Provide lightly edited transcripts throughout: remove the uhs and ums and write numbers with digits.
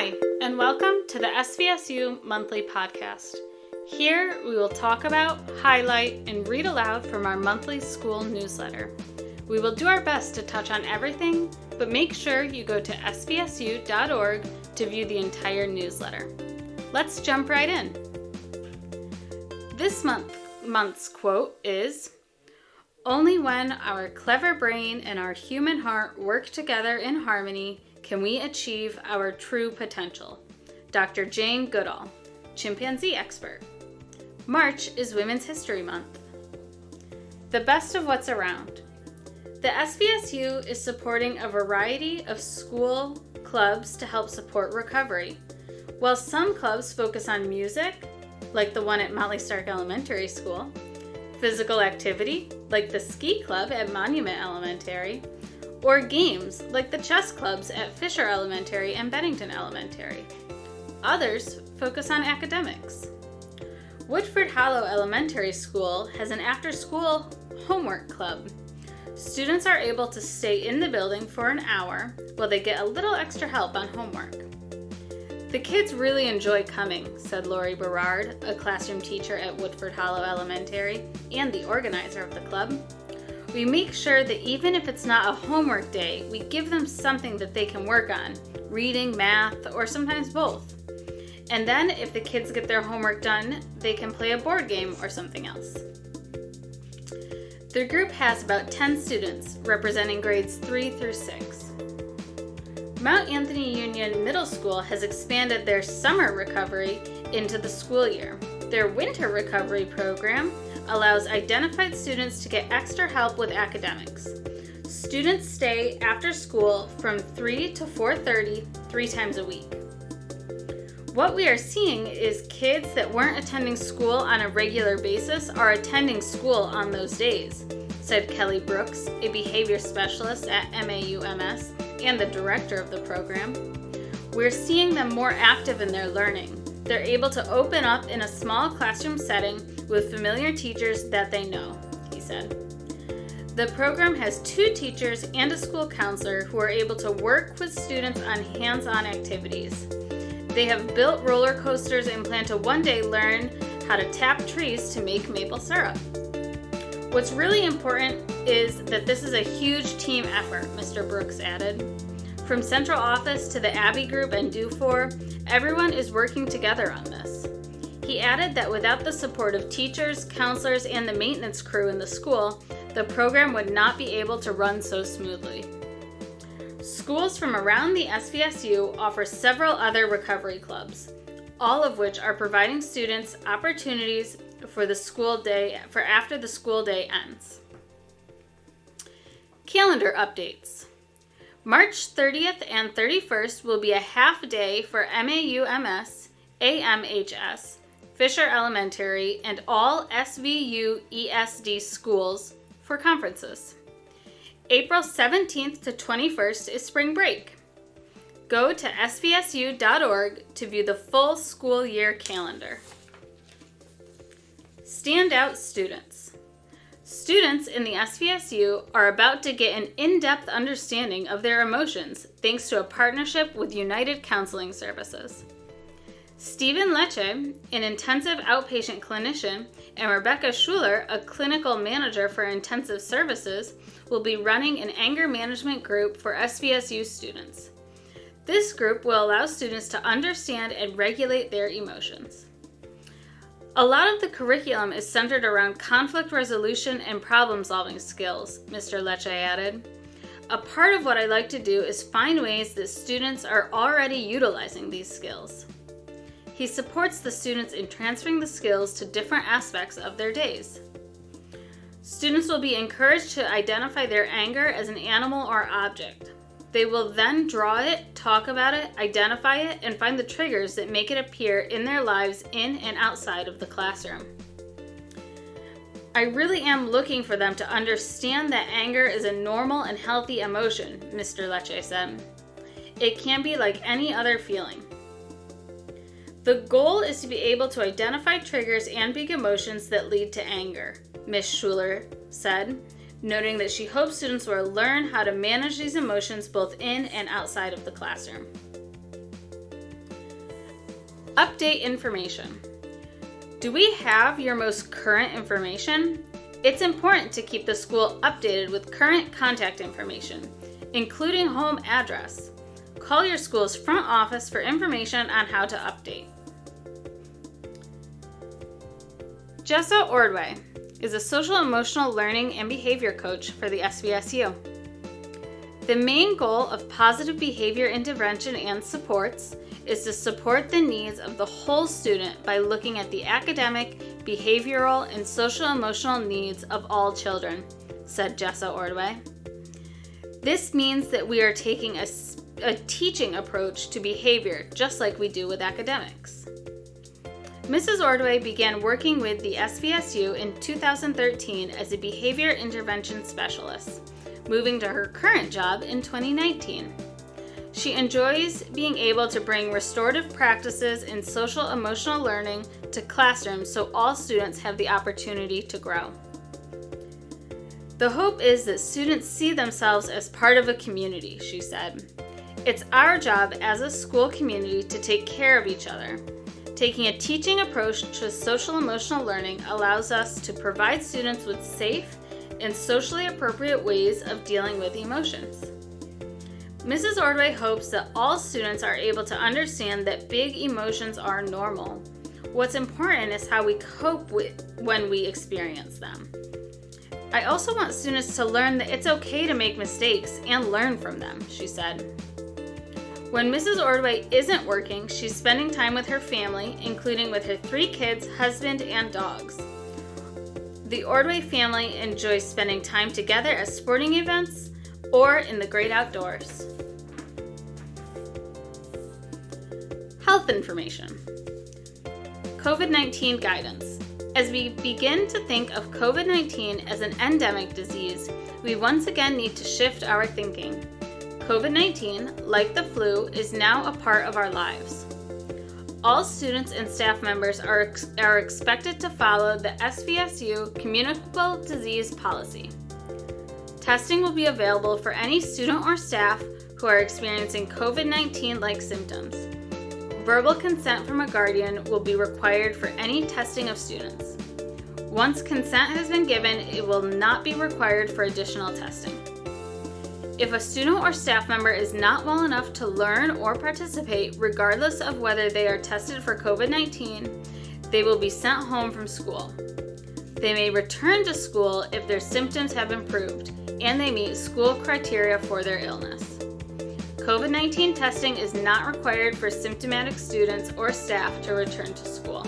Hi, and welcome to the SVSU Monthly Podcast. Here we will talk about, highlight, and read aloud from our monthly school newsletter. We will do our best to touch on everything, but make sure you go to svsu.org to view the entire newsletter. Let's jump right in. This month's quote is, "Only when our clever brain and our human heart work together in harmony can we achieve our true potential." Dr. Jane Goodall, chimpanzee expert. March is Women's History Month. The best of what's around. The SVSU is supporting a variety of school clubs to help support recovery. While some clubs focus on music, like the one at Molly Stark Elementary School, physical activity, like the ski club at Monument Elementary, or games, like the chess clubs at Fisher Elementary and Bennington Elementary. Others focus on academics. Woodford Hollow Elementary School has an after-school homework club. Students are able to stay in the building for an hour while they get a little extra help on homework. "The kids really enjoy coming," said Lori Berard, a classroom teacher at Woodford Hollow Elementary and the organizer of the club. "We make sure that even if it's not a homework day, we give them something that they can work on, reading, math, or sometimes both. And then if the kids get their homework done, they can play a board game or something else." The group has about 10 students, representing grades 3 through 6. Mount Anthony Union Middle School has expanded their summer recovery into the school year. Their winter recovery program allows identified students to get extra help with academics. Students stay after school from 3 to 4:30, 3 times a week. "What we are seeing is kids that weren't attending school on a regular basis are attending school on those days," said Kelly Brooks, a behavior specialist at MAUMS and the director of the program. "We're seeing them more active in their learning. They're able to open up in a small classroom setting with familiar teachers that they know," he said. The program has 2 teachers and a school counselor who are able to work with students on hands-on activities. They have built roller coasters and plan to one day learn how to tap trees to make maple syrup. "What's really important is that this is a huge team effort," Mr. Brooks added. "From central office to the Abbey Group and Do4, everyone is working together on this." He added that without the support of teachers, counselors, and the maintenance crew in the school, the program would not be able to run so smoothly. Schools from around the SVSU offer several other recovery clubs, all of which are providing students opportunities for after the school day ends. Calendar updates. March 30th and 31st will be a half day for MAUMS, AMHS, Fisher Elementary, and all SVU ESD schools for conferences. April 17th to 21st is spring break. Go to svsu.org to view the full school year calendar. Standout students. Students in the SVSU are about to get an in-depth understanding of their emotions thanks to a partnership with United Counseling Services. Stephen Lecce, an intensive outpatient clinician, and Rebecca Schuler, a clinical manager for intensive services, will be running an anger management group for SVSU students. This group will allow students to understand and regulate their emotions. "A lot of the curriculum is centered around conflict resolution and problem-solving skills," Mr. Lecce added. "A part of what I like to do is find ways that students are already utilizing these skills." He supports the students in transferring the skills to different aspects of their days. Students will be encouraged to identify their anger as an animal or object. They will then draw it, talk about it, identify it, and find the triggers that make it appear in their lives in and outside of the classroom. "I really am looking for them to understand that anger is a normal and healthy emotion," Mr. Lecce said. "It can be like any other feeling." The goal is to be able to identify triggers and big emotions that lead to anger, Ms. Schuler said, noting that she hopes students will learn how to manage these emotions both in and outside of the classroom. Update information. Do we have your most current information? It's important to keep the school updated with current contact information, including home address. Call your school's front office for information on how to update. Jessa Ordway is a social emotional learning and behavior coach for the SVSU. The main goal of positive behavior intervention and supports is to support the needs of the whole student by looking at the academic, behavioral, and social emotional needs of all children, said Jessa Ordway. This means that we are taking a teaching approach to behavior, just like we do with academics. Mrs. Ordway began working with the SVSU in 2013 as a behavior intervention specialist, moving to her current job in 2019. She enjoys being able to bring restorative practices in social emotional learning to classrooms so all students have the opportunity to grow. The hope is that students see themselves as part of a community, she said. It's our job as a school community to take care of each other. Taking a teaching approach to social emotional learning allows us to provide students with safe and socially appropriate ways of dealing with emotions. Mrs. Ordway hopes that all students are able to understand that big emotions are normal. What's important is how we cope when we experience them. I also want students to learn that it's okay to make mistakes and learn from them, she said. When Mrs. Ordway isn't working, she's spending time with her family, including with her 3 kids, husband, and dogs. The Ordway family enjoys spending time together at sporting events or in the great outdoors. Health information. COVID-19 guidance. As we begin to think of COVID-19 as an endemic disease, we once again need to shift our thinking. COVID-19, like the flu, is now a part of our lives. All students and staff members are expected to follow the SVSU Communicable Disease Policy. Testing will be available for any student or staff who are experiencing COVID-19-like symptoms. Verbal consent from a guardian will be required for any testing of students. Once consent has been given, it will not be required for additional testing. If a student or staff member is not well enough to learn or participate, regardless of whether they are tested for COVID-19, they will be sent home from school. They may return to school if their symptoms have improved and they meet school criteria for their illness. COVID-19 testing is not required for symptomatic students or staff to return to school.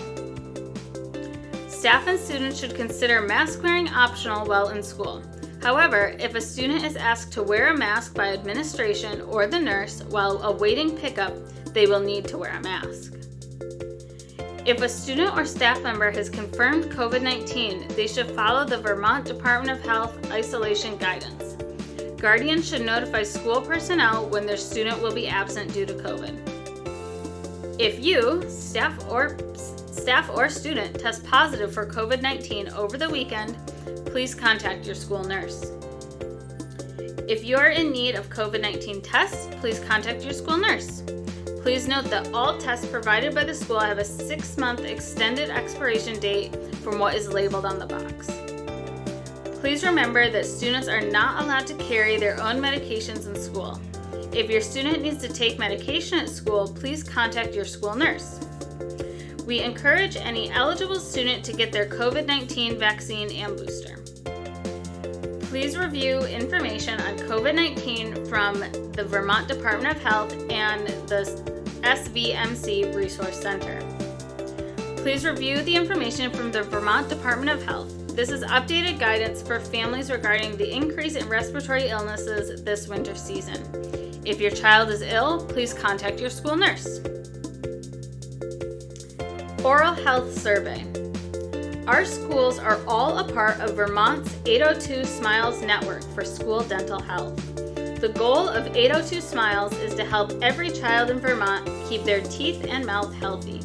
Staff and students should consider mask wearing optional while in school. However, if a student is asked to wear a mask by administration or the nurse while awaiting pickup, they will need to wear a mask. If a student or staff member has confirmed COVID-19, they should follow the Vermont Department of Health isolation guidance. Guardians should notify school personnel when their student will be absent due to COVID. If you, staff or student, test positive for COVID-19 over the weekend, please contact your school nurse. If you are in need of COVID-19 tests, please contact your school nurse. Please note that all tests provided by the school have a 6-month extended expiration date from what is labeled on the box. Please remember that students are not allowed to carry their own medications in school. If your student needs to take medication at school, please contact your school nurse. We encourage any eligible student to get their COVID-19 vaccine and booster. Please review information on COVID-19 from the Vermont Department of Health and the SVMC Resource Center. Please review the information from the Vermont Department of Health. This is updated guidance for families regarding the increase in respiratory illnesses this winter season. If your child is ill, please contact your school nurse. Oral Health Survey. Our schools are all a part of Vermont's 802 Smiles Network for school dental health. The goal of 802 Smiles is to help every child in Vermont keep their teeth and mouth healthy.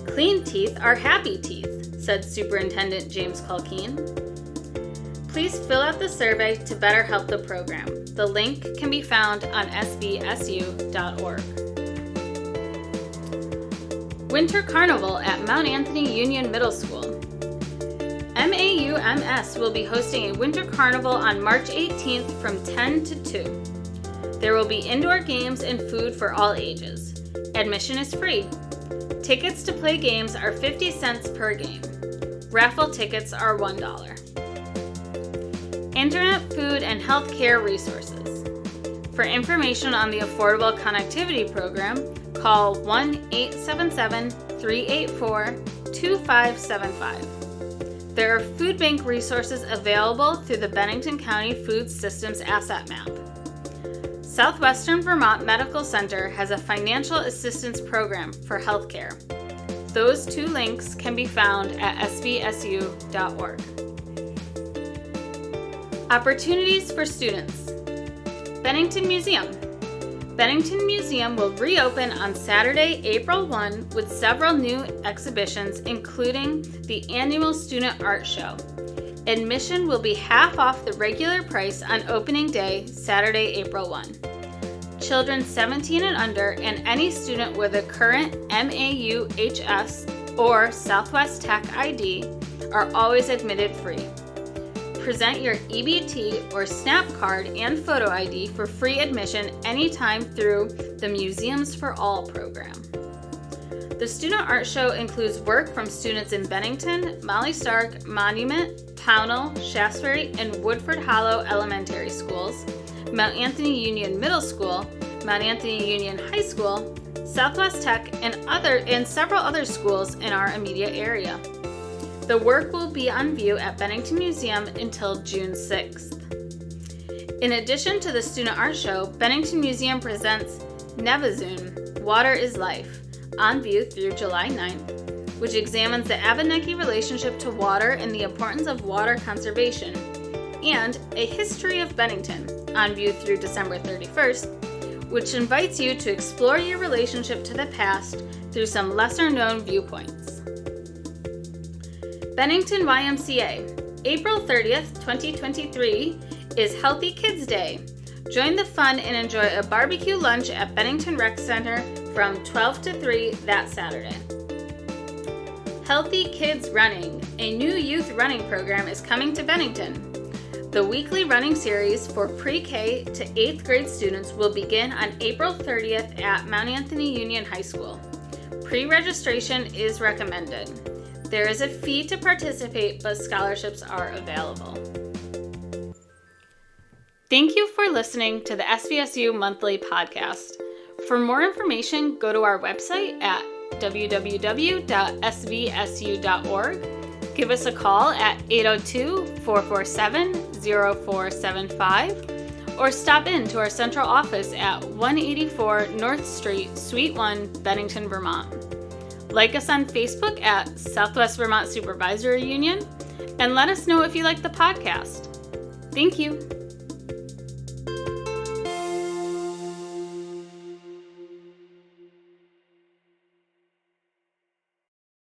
Clean teeth are happy teeth, said Superintendent James Culkeen. Please fill out the survey to better help the program. The link can be found on svsu.org. Winter Carnival at Mount Anthony Union Middle School. MAUMS will be hosting a Winter Carnival on March 18th from 10 to 2. There will be indoor games and food for all ages. Admission is free. Tickets to play games are 50 cents per game. Raffle tickets are $1. Internet, food, and health care resources. For information on the Affordable Connectivity Program, call 1-877-384-2575. There are food bank resources available through the Bennington County Food Systems Asset Map. Southwestern Vermont Medical Center has a financial assistance program for healthcare. Those two links can be found at svsu.org. Opportunities for students. Bennington Museum. Bennington Museum will reopen on Saturday, April 1 with several new exhibitions, including the annual Student Art Show. Admission will be half off the regular price on opening day, Saturday, April 1. Children 17 and under and any student with a current MAUHS or Southwest Tech ID are always admitted free. Present your EBT or SNAP card and photo ID for free admission anytime through the Museums for All program. The Student Art Show includes work from students in Bennington, Molly Stark, Monument, Pownell, Shaftesbury, and Woodford Hollow Elementary Schools, Mount Anthony Union Middle School, Mount Anthony Union High School, Southwest Tech, and several other schools in our immediate area. The work will be on view at Bennington Museum until June 6th. In addition to the Student Art Show, Bennington Museum presents Nevazoon, Water is Life, on view through July 9th, which examines the Abenaki relationship to water and the importance of water conservation, and A History of Bennington, on view through December 31st, which invites you to explore your relationship to the past through some lesser-known viewpoints. Bennington YMCA. April 30th, 2023 is Healthy Kids Day. Join the fun and enjoy a barbecue lunch at Bennington Rec Center from 12 to 3 that Saturday. Healthy Kids Running. A new youth running program is coming to Bennington. The weekly running series for pre-K to 8th grade students will begin on April 30th at Mount Anthony Union High School. Pre-registration is recommended. There is a fee to participate, but scholarships are available. Thank you for listening to the SVSU Monthly Podcast. For more information, go to our website at www.svsu.org. Give us a call at 802-447-0475 or stop in to our central office at 184 North Street, Suite 1, Bennington, Vermont. Like us on Facebook at Southwest Vermont Supervisory Union, and let us know if you like the podcast. Thank you.